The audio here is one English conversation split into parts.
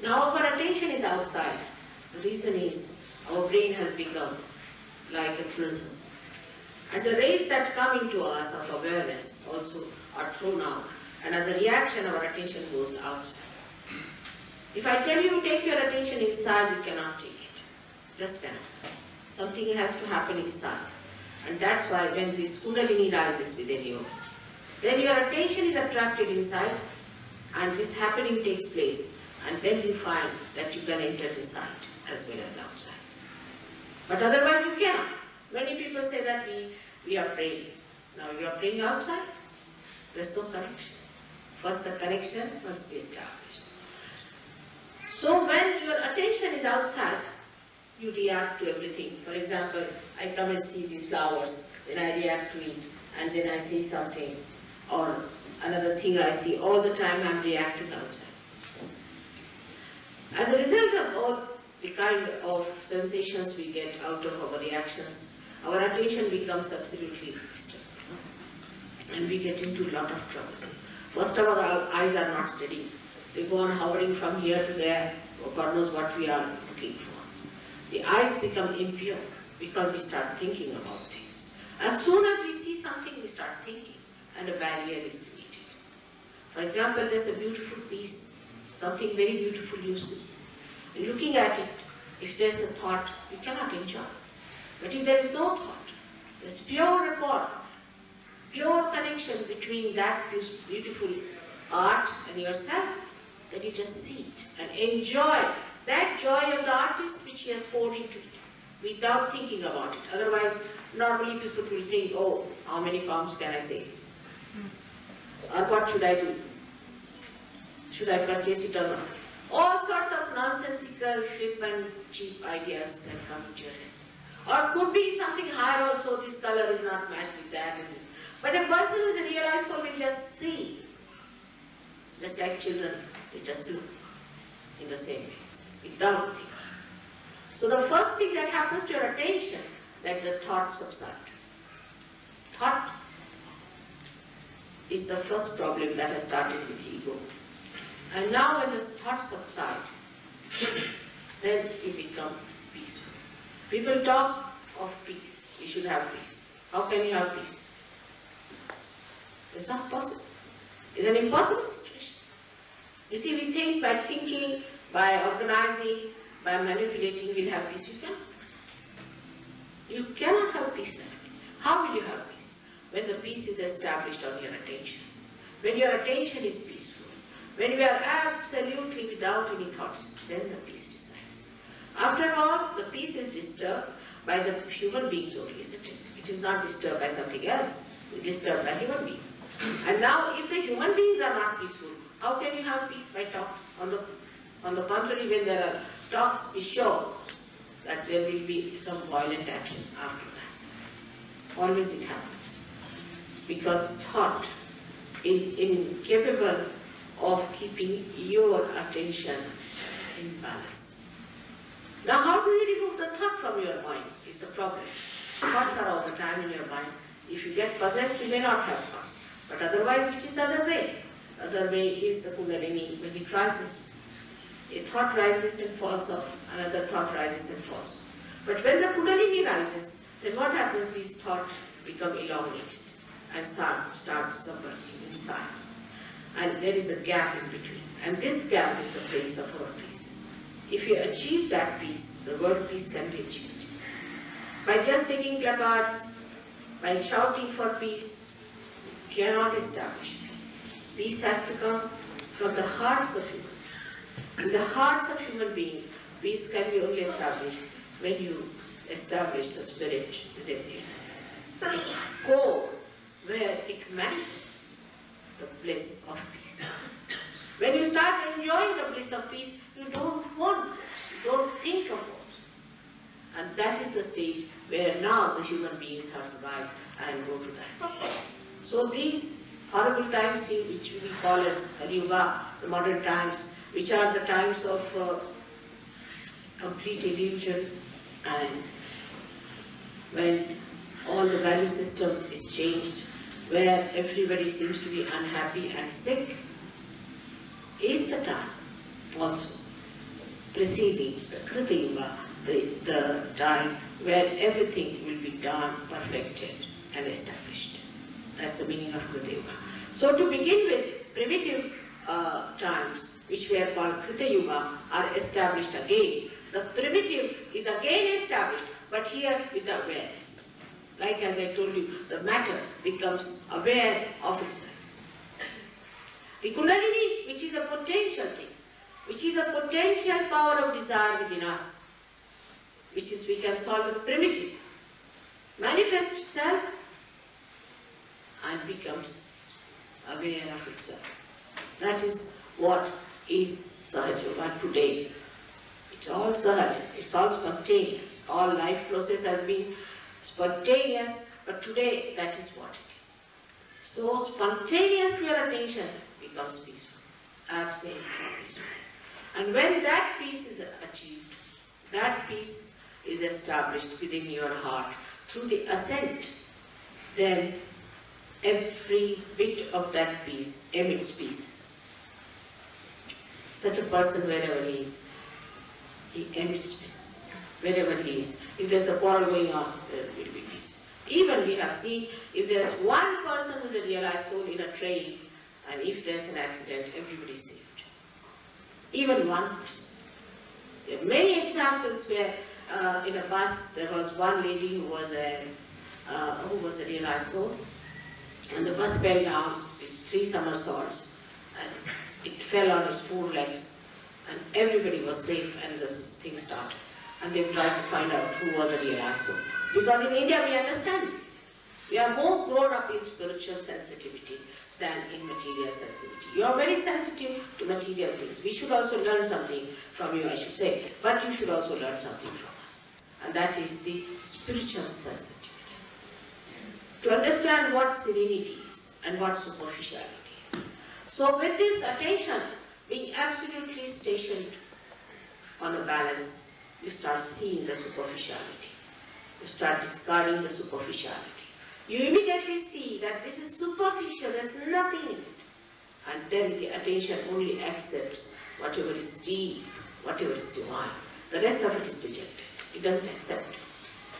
Now our attention is outside. The reason is our brain has become like a prism. And the rays that come into us of awareness also are thrown out. And as a reaction, our attention goes outside. If I tell you to take your attention inside, you cannot take it. Just cannot. Something has to happen inside. And that's why when this Kundalini rises within you, then your attention is attracted inside and this happening takes place. And then you find that you can enter inside as well as outside. But otherwise you cannot. Many people say that we are praying. Now you are praying outside. There's no connection. First the connection must be established. So when your attention is outside, you react to everything. For example, I come and see these flowers, then I react to it, and then I see something, or another thing I see. All the time I'm reacting outside. As a result of all the kind of sensations we get out of our reactions, our attention becomes absolutely disturbed. And we get into a lot of troubles. First of all, our eyes are not steady. They go on hovering from here to there, or God knows what we are looking for. The eyes become impure because we start thinking about things. As soon as we see something, we start thinking, and a barrier is created. For example, there's a beautiful piece, something very beautiful you see. And looking at it, if there's a thought, you cannot enjoy. But if there is no thought, there's pure rapport, pure connection between that beautiful art and yourself, then you just see it and enjoy that joy of the artist which he has poured into it without thinking about it. Otherwise, normally people will think, oh, how many pounds can I save? Or what should I do? Should I purchase it or not? All sorts of nonsensical, flippant, cheap ideas can come into your head. Or could be something higher also, this color is not matched with that and this. But a person who is a realized soul will just see. Just like children, they just do in the same way, without thinking. So the first thing that happens to your attention, that the thought subsides. Thought is the first problem that has started with ego. And now when the thoughts subside, then you become peaceful. People talk of peace. You should have peace. How can you have peace? It's not possible. It's an impossible situation. You see, we think by thinking, by organizing, by manipulating, we'll have peace. You cannot. You cannot have peace that way. How will you have peace? When the peace is established on your attention. When your attention is peaceful. When we are absolutely without any thoughts, then the peace resides. After all, the peace is disturbed by the human beings only, isn't it? It is not disturbed by something else. It is disturbed by human beings. And now, if the human beings are not peaceful, how can you have peace by talks? On the contrary, when there are talks, be sure that there will be some violent action after that. Always it happens. Because thought is incapable of keeping your attention in balance. Now, how do you remove the thought from your mind is the problem. Thoughts are all the time in your mind. If you get possessed, you may not have thoughts. But otherwise, which is the other way? The other way is the Kundalini. When it rises, a thought rises and falls off, another thought rises and falls off. But when the Kundalini rises, then what happens? These thoughts become elongated and start subverting inside. And there is a gap in between. And this gap is the place of our peace. If you achieve that peace, the world peace can be achieved. By just taking placards, by shouting for peace, you cannot establish peace. Peace has to come from the hearts of humans. In the hearts of human beings, peace can be only established when you establish the spirit within you. Its core, where it manifests the bliss of peace. When you start enjoying the bliss of peace, you don't want wars, you don't think of wars. And that is the state where now the human beings have to rise and go to that. So these horrible times which we call as Kali-yuga, the modern times, which are the times of complete illusion, and when all the value system is changed, where everybody seems to be unhappy and sick, is the time also preceding the Krita Yuga, the time where everything will be done, perfected and established. That's the meaning of Krita Yuga. So to begin with, primitive times, which were called Krita Yuga, are established again. The primitive is again established, but here with awareness. Like as I told you, the matter becomes aware of itself. The Kundalini, which is a potential thing, which is a potential power of desire within us, which is we can solve the primitive, manifests itself and becomes aware of itself. That is what is Sahaja Yoga today. It's all Sahaja, it's all spontaneous. All life process has been spontaneous, but today that is what it is. So spontaneously your attention becomes peaceful, absolutely peaceful. And when that peace is achieved, that peace is established within your heart through the ascent, then every bit of that peace emits peace. Such a person, wherever he is, he emits peace. Wherever he is. If there's a quarrel going on, there will be peace. Even we have seen, if there's one person who is a realized soul in a train, and if there's an accident, everybody is saved. Even one person. There are many examples where in a bus there was one lady who was a realized soul, and the bus fell down with 3 somersaults, and it fell on its 4 legs, and everybody was safe, and this thing started. And they tried to find out who was a realized soul. Because in India we understand this. We are more grown up in spiritual sensitivity than in material sensitivity. You are very sensitive to material things. We should also learn something from you, I should say. But you should also learn something from us. And that is the spiritual sensitivity. To understand what serenity is and what superficiality is. So with this attention being absolutely stationed on a balance, you start seeing the superficiality. You start discarding the superficiality. You immediately see that this is superficial, there's nothing in it. And then the attention only accepts whatever is deep, whatever is divine. The rest of it is dejected. It doesn't accept.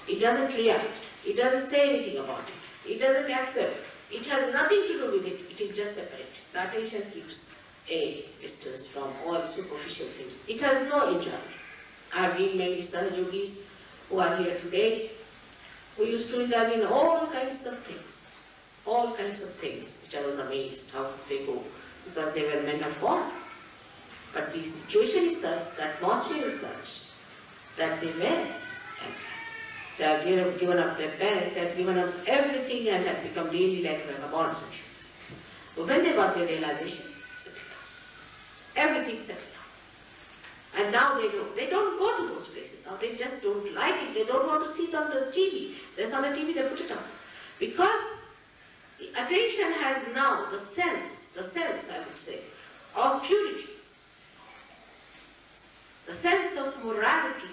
It doesn't react. It doesn't say anything about it. It doesn't accept. It has nothing to do with it. It is just separate. The attention keeps a distance from all superficial things. It has no enjoyment. I have been many Sahaja yogis who are here today, who used to indulge in all kinds of things, which I was amazed how they go, because they were men of God. But the situation is such, the atmosphere is such, that they were, and they have given up their parents, they had given up everything and had become really like vagabonds, I should say. But when they got their realization, settled down. Everything settled down. And now they don't go to those places. Now they just don't like it. They don't want to see it on the TV. There's on the TV, they put it on. Because the attention has now the sense I would say, of purity. The sense of morality,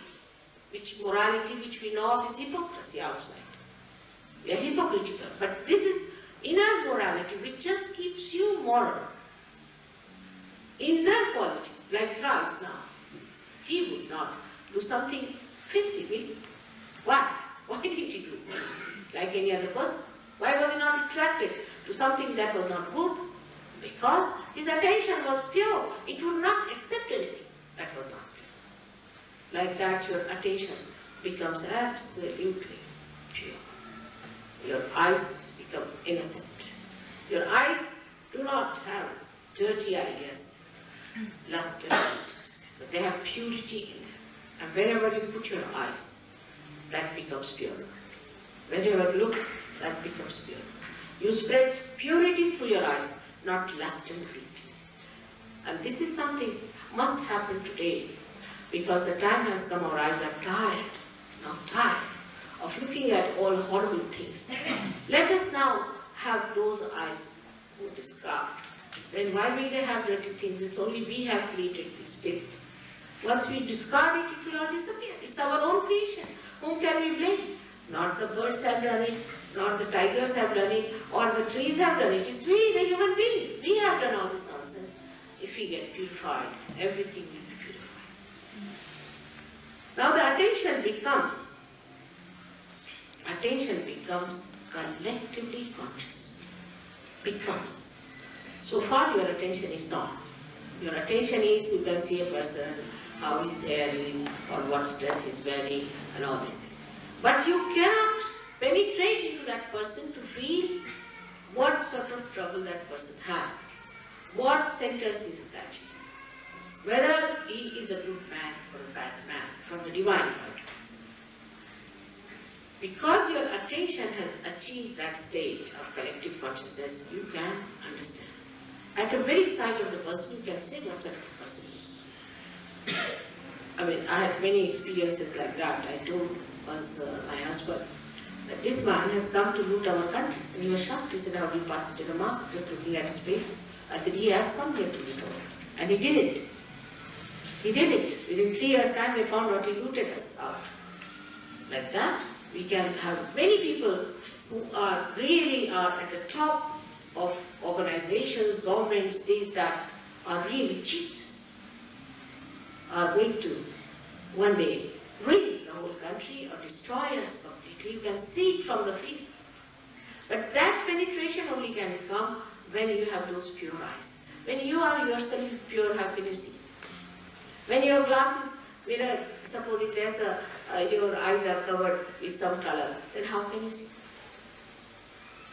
which we know of is hypocrisy outside. We are hypocritical. But this is inner morality which just keeps you moral. Inner quality, like Christ now. He would not do something filthy, will he? Why? Why did he do it? Like any other person? Why was he not attracted to something that was not good? Because his attention was pure. It would not accept anything that was not pure. Like that, your attention becomes absolutely pure. Your eyes become innocent. Your eyes do not have dirty ideas, lusted ideas, but they have purity in them. And wherever you put your eyes, that becomes pure. Wherever you look, that becomes pure. You spread purity through your eyes, not lust and greed. And this is something must happen today, because the time has come, our eyes are tired of looking at all horrible things. Let us now have those eyes who discard. Then why will they have dirty things? It's only we have created this spirit. Once we discard it, it will all disappear. It's our own creation. Whom can we blame? Not the birds have done it, not the tigers have done it, or the trees have done it. It's we, the human beings. We have done all this nonsense. If we get purified, everything will be purified. Now the attention becomes collectively conscious. Becomes. So far your attention is not. Your attention is, you can see a person, how his hair is, or what dress he's wearing, and all these things. But you cannot penetrate into that person to feel what sort of trouble that person has, what centers he is touching, whether he is a good man or a bad man from the divine point of view. Because your attention has achieved that state of collective consciousness, you can understand. At the very sight of the person, you can say what sort of a person is. I mean, I had many experiences like that. I told once my husband that this man has come to loot our country. And he was shocked. He said, how do you pass it in a mark, just looking at his face? I said, he has come here to loot our country. And he did it. He did it. Within 3 years' time, they found what he looted us out. Like that, we can have many people who are really at the top of organizations, governments, these that are really cheats, are going to one day ruin the whole country or destroy us completely. You can see it from the face. But that penetration only can come when you have those pure eyes. When you are yourself pure, how can you see? When your glass is mirror, suppose if there's your eyes are covered with some color, then how can you see?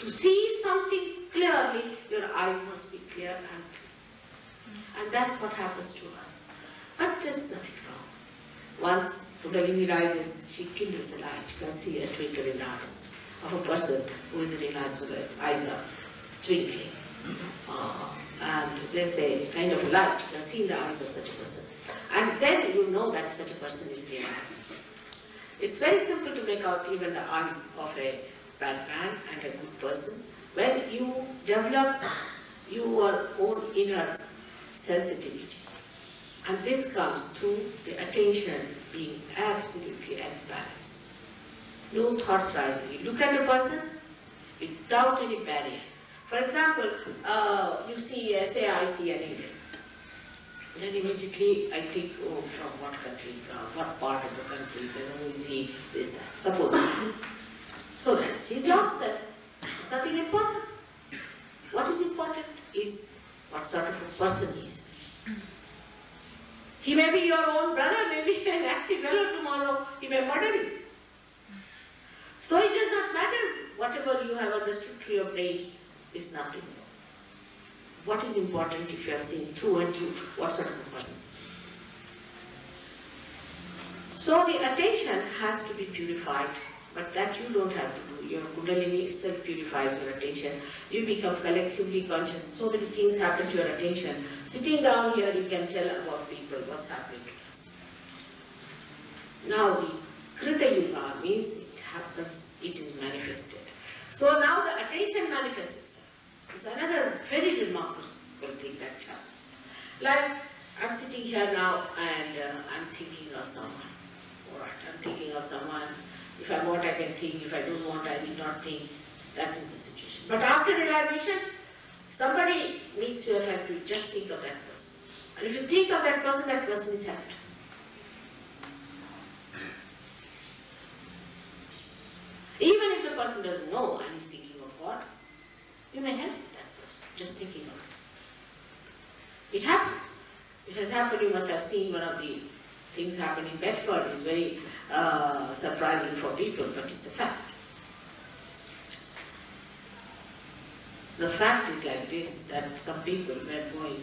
To see something clearly, your eyes must be clear and clear. And that's what happens to us. But there's nothing wrong. Once Kundalini rises, she kindles a light. You can see a twinkle in the eyes of a person who is really nice, so the eyes are twinkling. And there's a kind of a light you can see in the eyes of such a person. And then you know that such a person is realized. It's very simple to make out even the eyes of a bad man and a good person. When you develop your own inner sensitivity. And this comes through the attention being absolutely at balance. No thoughts rising. You look at a person without any barrier. For example, you see, say I see an Indian. Then immediately I think, oh, from what country, what part of the country, then who is he, this, that. Suppose. So that she's lost that. It's nothing important. What is important is what sort of a person he is. He may be your own brother, maybe a nasty fellow tomorrow, he may murder you. So it does not matter. Whatever you have understood through your brain is nothing. What is important if you have seen through and through what sort of a person? So the attention has to be purified, but that you don't have to do. Your Kundalini itself purifies your attention. You become collectively conscious. So many things happen to your attention. Sitting down here, you can tell about people, what's happening. Now the Krita Yuga means it happens, it is manifested. So now the attention manifests itself. It's another very remarkable thing that happens. Like, I'm sitting here now and I'm thinking of someone. Alright, I'm thinking of someone. If I want, I can think. If I don't want, I need not think. That is the situation. But after realization, somebody needs your help. You just think of that person. And if you think of that person is helped. Even if the person doesn't know and is thinking of God, you may help that person, just thinking of it. It happens. It has happened. You must have seen one of the things happen in Bedford. It's very surprising for people, but it's a fact. The fact is like this, that some people were going,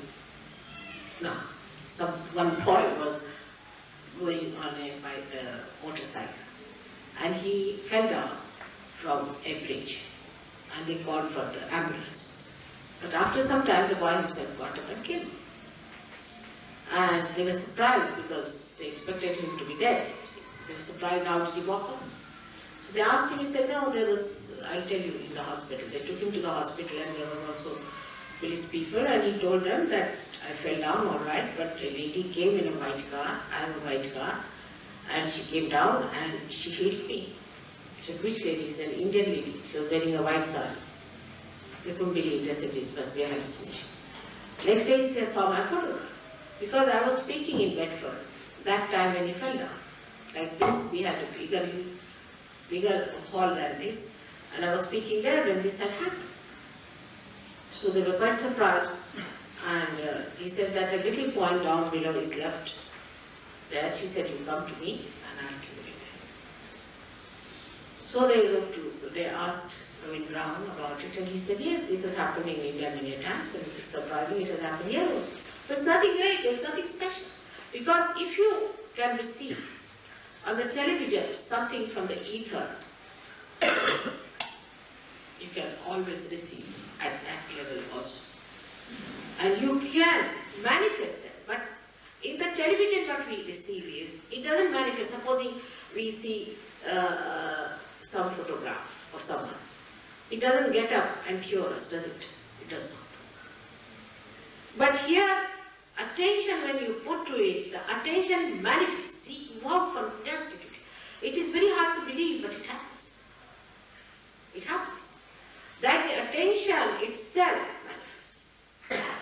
one boy was going on a motorcycle and he fell down from a bridge and they called for the ambulance. But after some time the boy himself got up and killed. And they were surprised because they expected him to be dead. They were surprised, how did he walk up? So they asked him, he said, no, there was, I'll tell you, in the hospital. They took him to the hospital and there was also police people and he told them that I fell down all right, but a lady came in a white car, I have a white car, and she came down and she healed me. I said, which lady? He said, Indian lady. She was wearing a white sari. They couldn't believe this, it must be a hallucination. Next day he says, saw my photograph. Because I was speaking in Bedford, that time when he fell down. like this. We had a bigger hall than this. And I was speaking there when this had happened. So they were quite surprised. And he said that a little point down below is left there. She said, you come to me and I'll give it. So they asked Brown about it, and he said, yes, this has happened in India many times, and it's surprising it has happened here also. But it's nothing great, it's nothing special. Because if you can receive on the television something from the ether, you can always receive at that level also. And you can manifest it. But in the television what we receive is, it doesn't manifest. Supposing we see some photograph of someone. It doesn't get up and cure us, does it? It does not. But here, attention when you put to it, the attention manifests. See, wow, fantastic. It is very hard to believe, but it happens. It happens. That the attention itself manifests.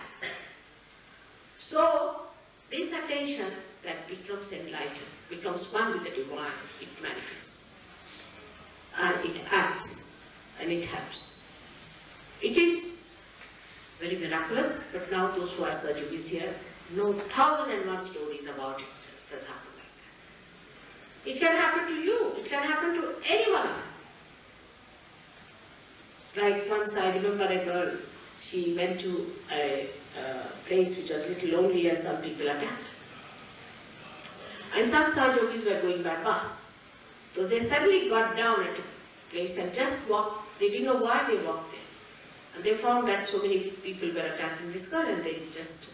So, this attention that becomes enlightened, becomes one with the divine, it manifests. And it acts. And it helps. It is very miraculous, but now those who are surgeons here know 1,001 stories about it. It has happened like that. It can happen to you. It can happen to anyone. Like once I remember a girl, she went to a place which was a little lonely and some people attacked. And some surgeons were going by bus. So they suddenly got down at a place and just walked. They didn't know why they walked there. And they found that so many people were attacking this girl, and they just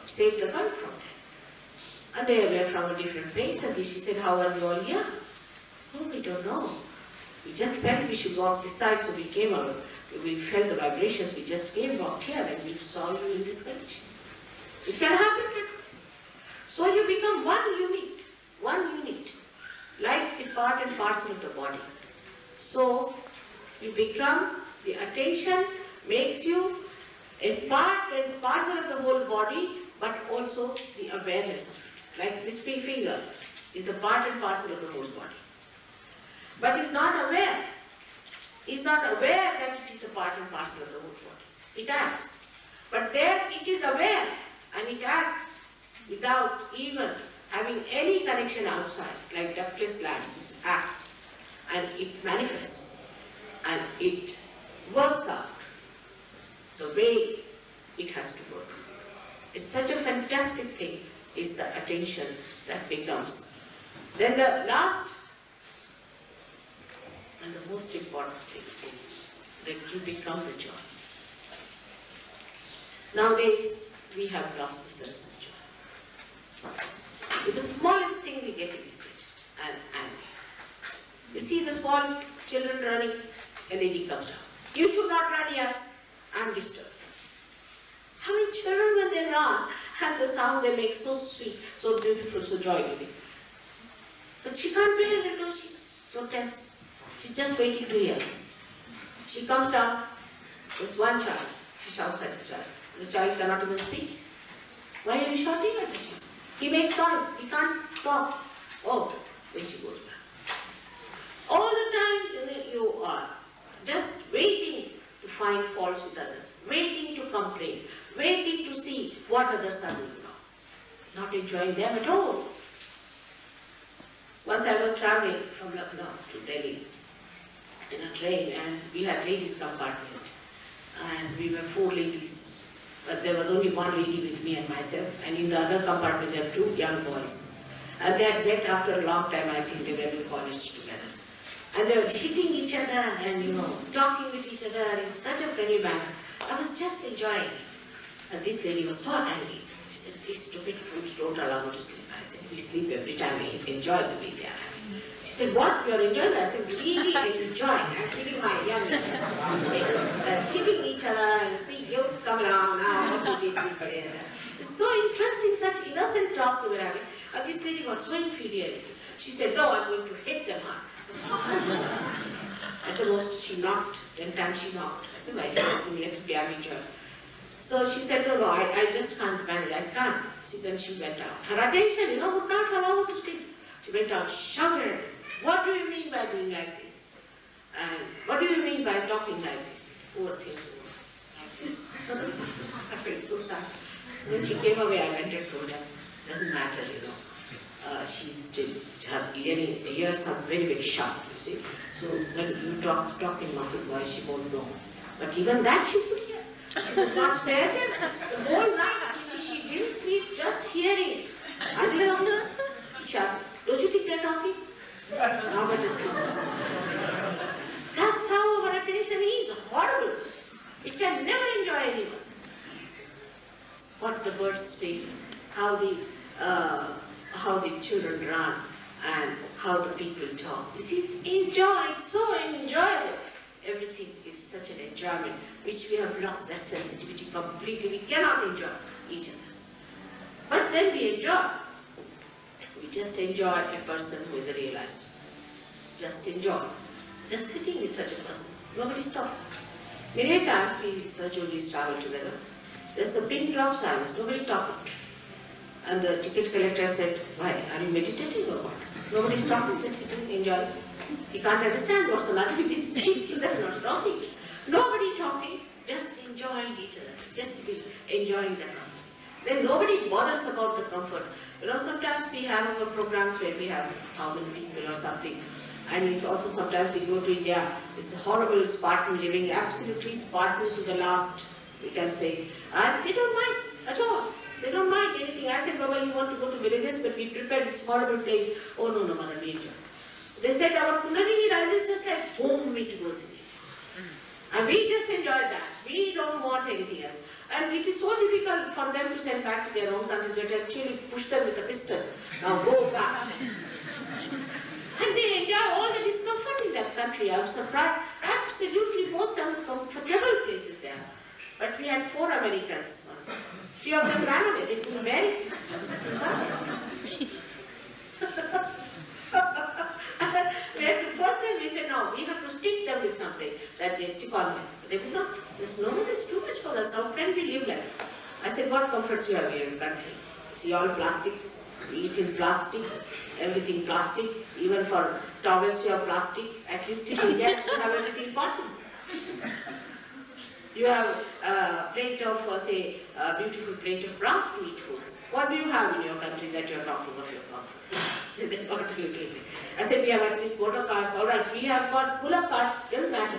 saved the girl from them. And they were from a different place, and she said, how are you all here? Oh, we don't know. We just felt we should walk this side, so we came out. We felt the vibrations, we just came, walked here, and we saw you in this condition. It can happen. So you become one unit, like the part and parcel of the body. So you become, the attention makes you a part and parcel of the whole body, but also the awareness of it. Like this finger is the part and parcel of the whole body. But is not aware. Is not aware that it is a part and parcel of the whole body. It acts. But there it is aware and it acts without even having any connection outside, like ductless glands, it acts and it manifests and it works out the way it has to work. It's such a fantastic thing, is the attention that becomes. Then the last and the most important thing is that you become the joy. Nowadays, we have lost the sense of joy. With the smallest thing we get irritated and angry. You see the small children running, a lady comes down. You should not run here, I'm disturbed. How many children when they run, and the sound they make so sweet, so beautiful, so joy-giving. But she can't bear it because she's so tense. She's just waiting to hear. She comes down, there's one child, she shouts at the child. The child cannot even speak. Why are you shouting at him? He makes noise, he can't talk. Oh, then she goes back. All the time you are just waiting to find faults with others, waiting to complain, waiting to see what others are doing now. Not enjoying them at all. Once I was traveling from Lucknow to Delhi in a train, and we had ladies compartment, and we were 4 ladies, but there was only one lady with me and myself, and in the other compartment there were 2 young boys. And they had met after a long time, I think they were in college together. And they were hitting each other and, talking with each other in such a friendly manner. I was just enjoying it. And this lady was so angry. She said, these stupid fools don't allow me to sleep. I said, we sleep every time, we enjoy the way they are having. She said, what, you're enjoying that? I said, really, I enjoy. I'm feeling my young hitting each other and see, you come around now, what you did this way. It's so interesting, such innocent talk we were having. And this lady got so infuriated. She said, no, I'm going to hit them hard. At the most she knocked, 10 times she knocked. I said, why let's damage her. So she said, no, I just can't manage, I can't. See, then she went out. Her attention, would not allow her to sleep. She went out, shouted at him, what do you mean by doing like this? And what do you mean by talking like this? Poor thing, like this. I felt so sad. When she came away, I went and told her, doesn't matter, you know. She's still, her ears are very, very sharp, you see. So when you talk in muffled voice, she won't know. But even that she could hear. She could not spare them. The whole night, you see, she didn't sleep just hearing it. Don't you think they're talking? Now but just that's how our attention is. Horrible. It can never enjoy anyone. What the birds speak, how the children run, and how the people talk. You see, it's so enjoyable. Everything is such an enjoyment, which we have lost that sensitivity completely. We cannot enjoy each other. But then we enjoy. We just enjoy a person who is a realizer. Just enjoy. Just sitting with such a person. Nobody stops. Many times we surgeries travel together. There's a pin drop silence. Nobody talking. And the ticket collector said, why? Are you meditating or what? Nobody's talking, just sitting, enjoying. He can't understand what's the matter with this thing. They're not talking. Nobody talking, just enjoying each other. Just sitting, enjoying the company. Then nobody bothers about the comfort. You know, sometimes we have our programs where we have 1,000 people or something. And it's also sometimes we go to India, it's a horrible Spartan living, absolutely Spartan to the last, we can say. And they don't mind at all. They don't mind anything. I said, Baba, you want to go to villages, but we prepared this horrible place. Oh, no, mother, we enjoy. They said, our Kundalini rises just like home it goes in it. And we just enjoyed that. We don't want anything else. And it is so difficult for them to send back to their own countries. We have to actually push them with a pistol. Now go back. And they enjoy all the discomfort in that country. I was surprised. Absolutely most uncomfortable places there. But we had 4 Americans once. 3 of them ran away. They couldn't bear it. We had to force them. We said, no, we have to stick them with something that they stick on them. They would not. This no, it's too much for us. How can we live like that? I said, what comforts you have here in the country? See, all plastics. We eat in plastic. Everything plastic. Even for towels you have plastic. At least in India you have everything cotton. You have a plate of, say, a beautiful plate of brass to eat food. What do you have in your country that you are talking of your comfort? They got a little bit. I said, we have at least motor cars. All right, we have got bullock carts. Doesn't matter.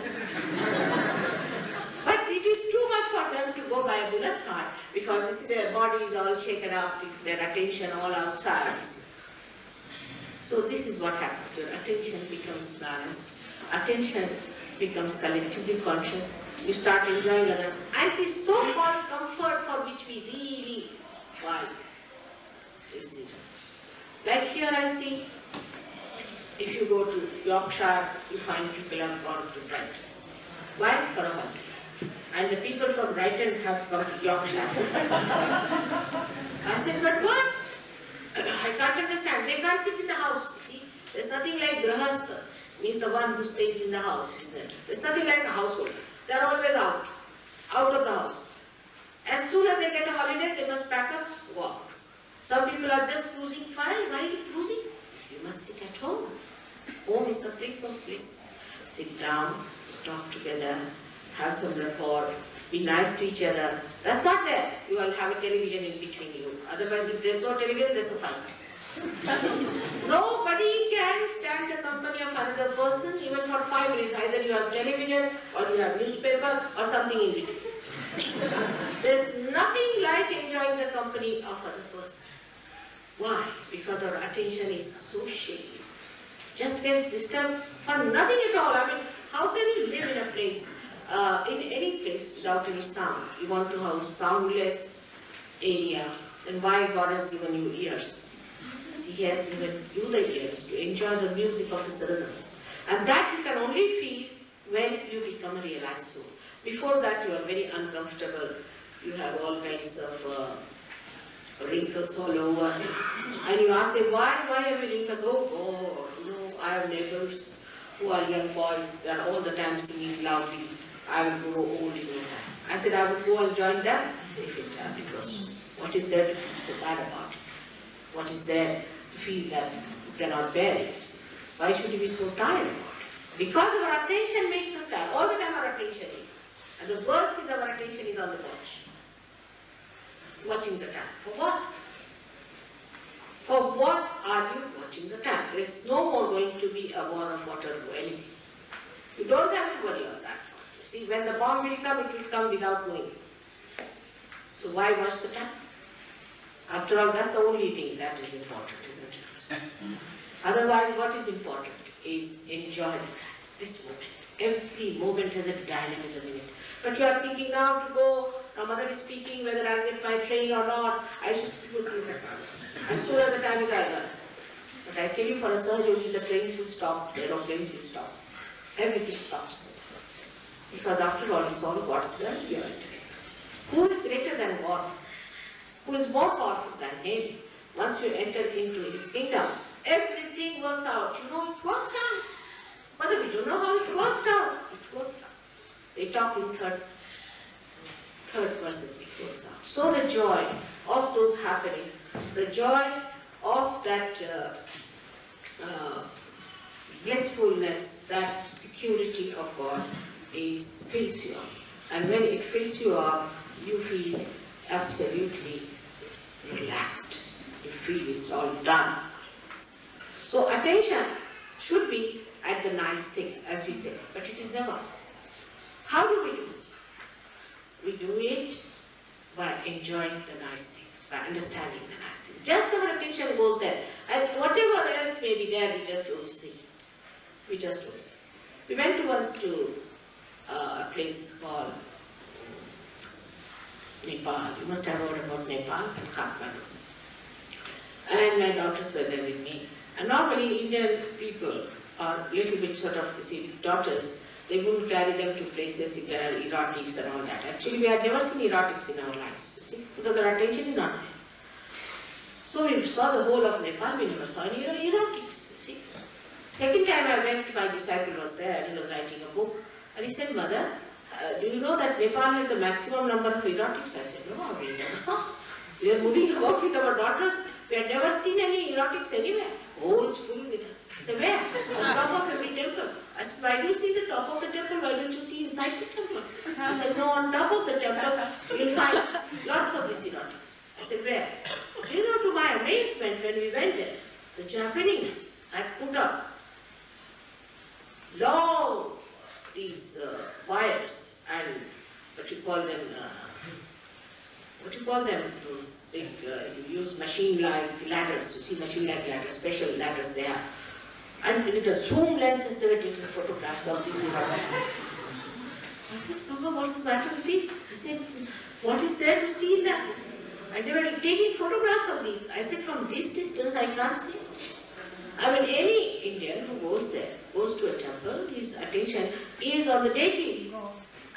But it is too much for them to go by a bullock cart because you see, their body is all shaken up, their attention all outside. So this is what happens. Your attention becomes balanced. Attention becomes collectively conscious. You start enjoying others. And this so-called comfort for which we really fight is zero. Like here I see, if you go to Yorkshire, you find people have gone to Brighton. Why? For a holiday. And the people from Brighton have come to Yorkshire. I said, but what? I can't understand. They can't sit in the house. See, there's nothing like grahastha, means the one who stays in the house, isn't it? There's nothing like a household. They're always out of the house. As soon as they get a holiday, they must pack up, walk. Some people are just cruising. Fine, why are you cruising? You must sit at home. Home is the place of bliss. Sit down, talk together, have some rapport, be nice to each other. That's not there. You will have a television in between you. Otherwise, if there's no television, there's a fight. Nobody can stand the company of another person even for 5 minutes. Either you have television, or you have newspaper, or something in between. There's nothing like enjoying the company of other person. Why? Because our attention is so shaky. Just gets disturbed for nothing at all. I mean, how can you live in a place, in any place without any sound? You want to have soundless area. Then why God has given you ears? He has given you the ears to enjoy the music of His rhythm. And that you can only feel when you become a realized soul. Before that you are very uncomfortable. You have all kinds of wrinkles all over. And you ask them, why have you wrinkles? Oh God, you know, I have neighbors who are young boys. They are all the time singing loudly. I will grow old in no time. I said I would go and join them if it was. What is there to feel so bad about it? What is there to feel that cannot bear it. Why should we be so tired about it? Because our attention makes us tired. All the time our attention is. And the worst is our attention is on the watch. Watching the time. For what? For what are you watching the time? There is no more going to be a war of water or anything. You don't have to worry on that. You see, when the bomb will come, it will come without knowing. So why watch the time? After all, that's the only thing that is important, isn't it? Otherwise, what is important is enjoy the time, this moment. Every moment has a dynamism in it. But you are thinking now to go, now mother is speaking, whether I'll get my train or not, I should look at that. As soon as the time is over. But I tell you, for a surgery, the trains will stop, the aeroplanes will stop. Everything stops. Because after all, it's all God's will you are entering. Who is greater than God? Who is more powerful than Him? Once you enter into His kingdom, everything works out. You know, it works out. Mother, we don't know how it worked out. It works out. They talk in third person, it works out. So the joy of those happening, the joy of that blissfulness, that security of God fills you up. And when it fills you up, you feel absolutely relaxed. You feel it's all done. So attention should be at the nice things, as we say, but it is never. How do we do it? We do it by enjoying the nice things, by understanding the nice things. Just our attention goes there, and whatever else may be there, we just don't see. We just don't see. We went once to a place called Nepal. You must have heard about Nepal and Kathmandu. And my daughters were there with me. And normally Indian people are a little bit sort of, you see, daughters, they wouldn't carry them to places if there are erotics and all that. Actually, we had never seen erotics in our lives, you see, because our attention is not there. So we saw the whole of Nepal, we never saw any erotics, you see. Second time I went, my disciple was there, he was writing a book, and he said, Mother, do you know that Nepal has the maximum number of erotics? I said, no, we never saw. We were moving about with our daughters, we had never seen any erotics anywhere. Oh, it's full with it. I said, where? On top of every temple. I said, why do you see the top of the temple? Why don't you see inside the temple? He said, no, on top of the temple, you'll find lots of these erotics. I said, where? You know, to my amazement, when we went there, the Japanese had put up long these wires and what you call them, those big, you use machine-like ladders, you see machine-like ladders, special ladders there. And with the zoom lenses, they were taking photographs of these erotics. I said, Papa, what's the matter with these? He said, what is there to see in that? And they were taking photographs of these. I said, from this distance, I can't see. I mean, any Indian who goes there, goes to a temple, his attention is on the deity.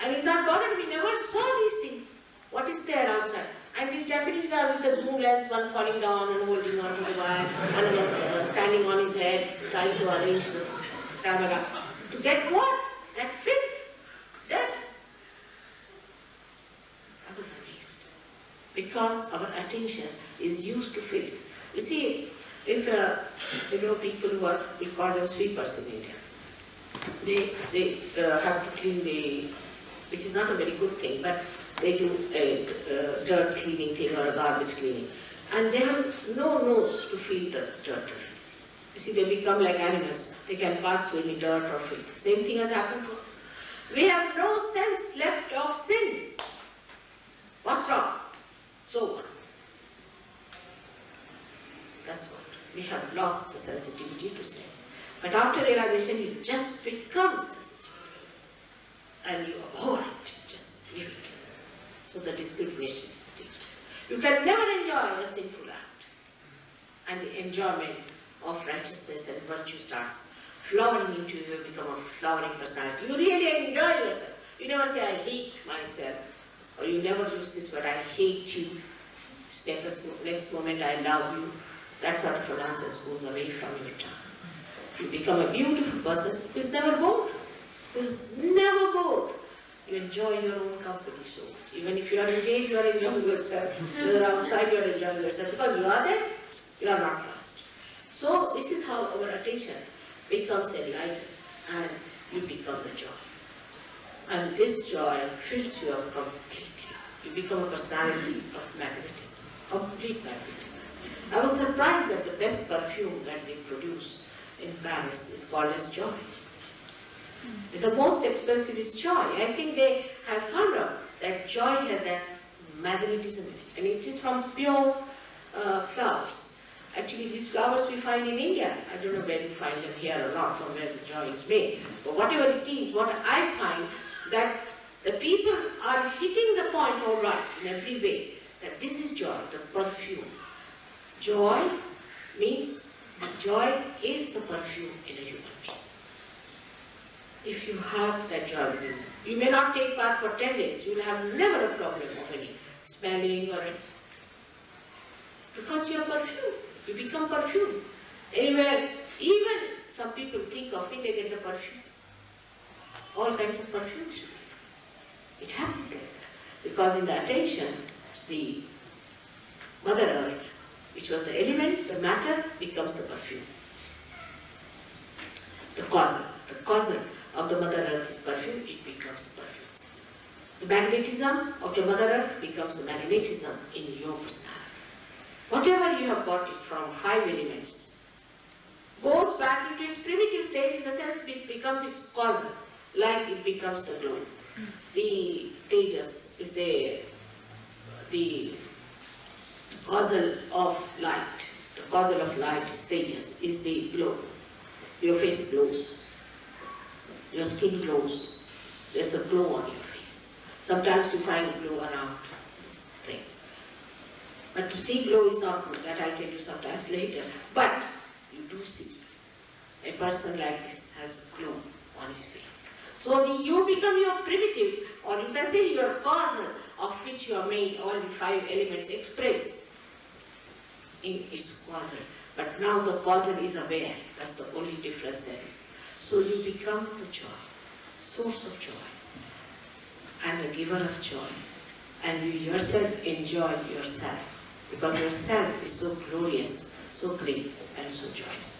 And he's not bothered, we never saw these things. What is there outside? And these Japanese are with the zoom lens, one falling down and holding on to the wire, another standing on his head, trying to arrange the camera. To get what? That filth, dirt. I was amazed. Because our attention is used to filth. You see, if you know people who are, we call them sweepers in India, they have to clean the, which is not a very good thing, but they do a dirt cleaning thing or a garbage cleaning. And they have no nose to feel the dirt. You see, they become like animals. They can pass through any dirt or filth. Same thing has happened to us. We have no sense left of sin. What's wrong? So what? That's what. We have lost the sensitivity to sin. But after realization, you just become sensitive. And you abhor it. Just leave it. So the discrimination takes place. You can never enjoy a sinful act. And the enjoyment of righteousness and virtue starts flowering into you, you become a flowering personality. You really enjoy yourself. You never say, I hate myself. Or you never use this word, I hate you. Next moment, I love you. That sort of nonsense goes away from your tongue. You become a beautiful person who is never bored. Who is never bored. You enjoy your own company so much. Even if you are engaged, you are enjoying yourself. You are outside, you are enjoying yourself. Because you are there, you are not lost. So this is how our attention becomes enlightened and you become the joy. And this joy fills you up completely. You become a personality of magnetism, complete magnetism. I was surprised that the best perfume that they produce in Paris is called as joy. The most expensive is joy. I think they have found out that joy has that magnetism in it. And it is from pure flowers. Actually, these flowers we find in India. I don't know where you find them here or not, from where the joy is made. But whatever it is, what I find that the people are hitting the point all right in every way, that this is joy, the perfume. Joy means, joy is the perfume in a human being. If you have that joy within you, you may not take bath for 10 days, you will have never a problem of any smelling or anything. Because you are perfume, you become perfume. Anywhere, even some people think of me, they get the perfume. All kinds of perfumes. It happens like that. Because in the attention, the Mother Earth, which was the element, the matter, becomes the perfume. The causal of the Mother Earth is perfume, it becomes the perfume. The magnetism of the Mother Earth becomes the magnetism in your personality. Whatever you have got it from 5 elements goes back into its primitive state, in the sense it becomes its causal, like it becomes the glow. The tejas is the causal of light. The causal of light is tejas, is the glow. Your face glows. Your skin glows. There's a glow on your face. Sometimes you find glow around thing. But to see glow is not good. That I'll tell you sometimes later. But you do see. A person like this has glow on his face. So you become your primitive, or you can say your causal, of which you are made, all the 5 elements express in its causal. But now the causal is aware. That's the only difference there is. So you become the joy, source of joy, and the giver of joy. And you yourself enjoy yourself, because yourself is so glorious, so great, and so joyous.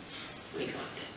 May God bless you.